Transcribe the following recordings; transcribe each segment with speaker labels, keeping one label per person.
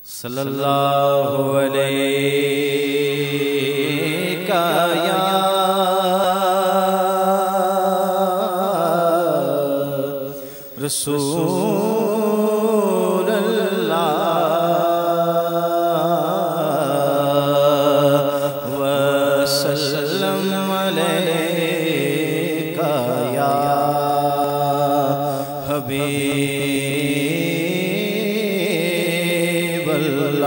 Speaker 1: सल्लल्लाहु अलैका या रसूल अल्लाह वसल्लम अलैका या हबीब अल्लाह।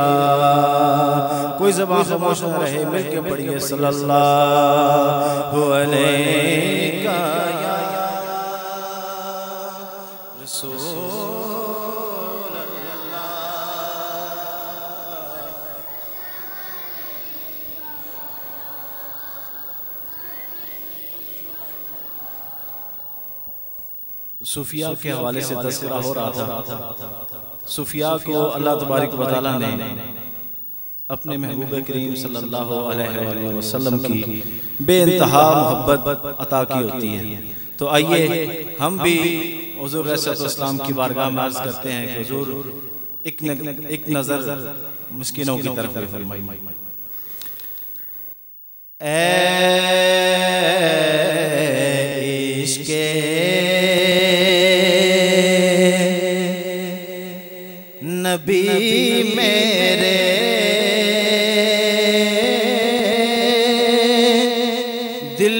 Speaker 1: कोई ज़बान खामोश न रहे, मिलके पढ़िए सल्लल्लाहु अलैका या रसूल अल्लाह। सूफिया के हवाले से तज़किरा हो रहा था। सूफिया को अल्लाह तबारक व तआला ने अपने महबूब करीम सल्लल्लाहु अलैहि वसल्लम की बेइंतहा मोहब्बत अता की होती है। तो आइए हम भी हुज़ूर अलैहिस्सलाम की बारगाह में अर्ज़ करते हैं कि हुज़ूर एक नज़र मिस्कीनों की तरफ फरमाइए। ऐ इश्क़े नबी मेरे दिल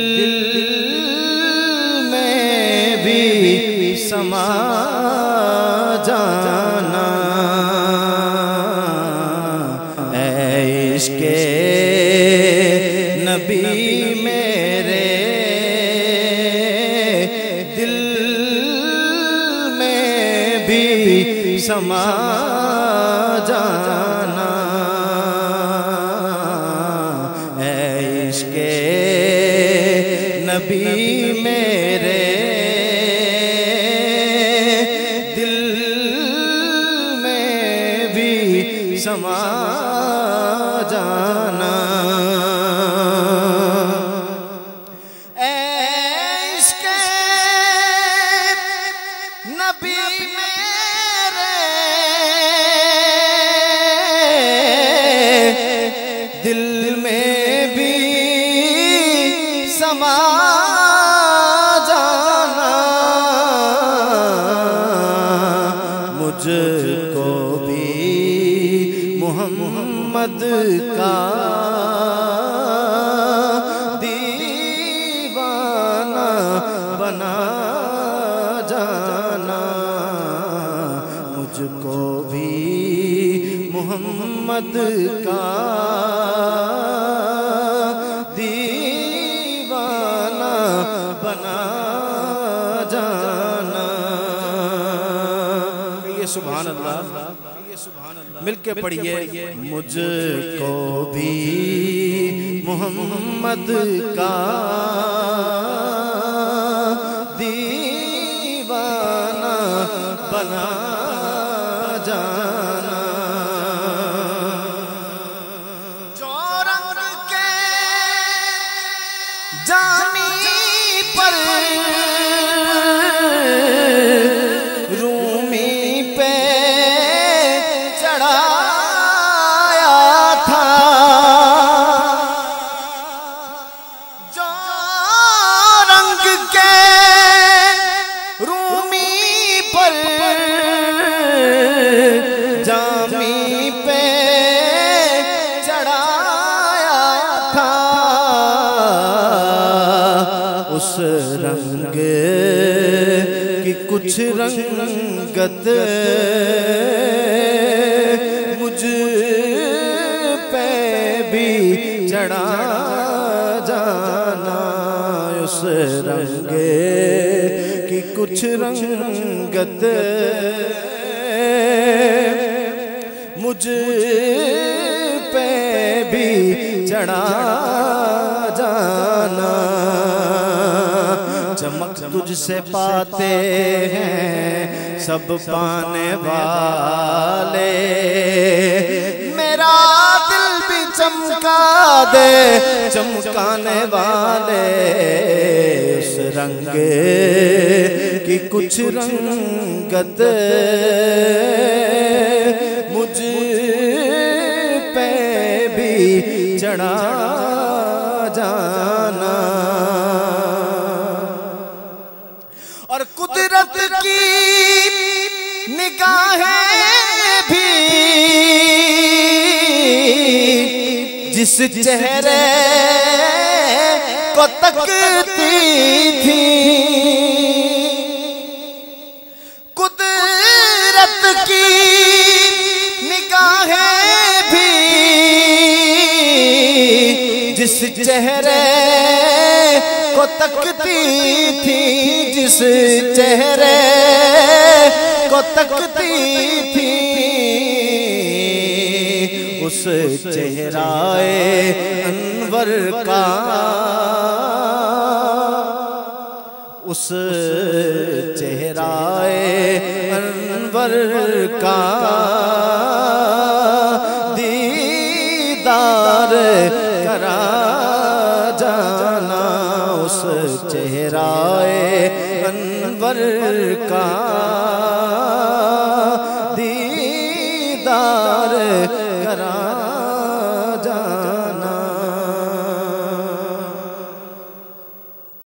Speaker 1: में भी समा जाना। ऐ इश्क़े नबी मेरे दिल में भी समा जाना। ऐ इश्क़े नबी मेरे दिल में भी समा जाना। ऐ इश्क़े नबी दिल में भी समा जाना। मुझको भी मोहम्मद का दीवाना बना जाना। मुझको भी मोहम्मद का दीवाना बना जाना। ये सुभान अल्लाह, मिलके पढ़िए। मुझको भी मोहम्मद का दीवाना बना जाना। जामी पर रूमी पे चढ़ाया था। जो रंग के रूमी पर जामी पे चढ़ाया था, उस रंग की कुछ रंगत मुझ पे भी चढ़ा जाना। उस रंग की कुछ रंगत मुझ पे भी चढ़ा जाना। चमक तुझसे पाते हैं सब पाने वाले, मेरा दिल भी चमका दे चमकाने वाले। उस रंग की कुछ रंगत मुझ पे भी चढ़ा जाना। और कुदरत की निगाहें भी जिस चेहरे को तकती थी, कुदरत की निगाहें भी जिस चेहरे को तकती थी, जिस चेहरे को तकती थी, उस चेहराए अनवर का, उस चेहराए अनवर का दीदार करा जाना। उस चेहराए अनवर का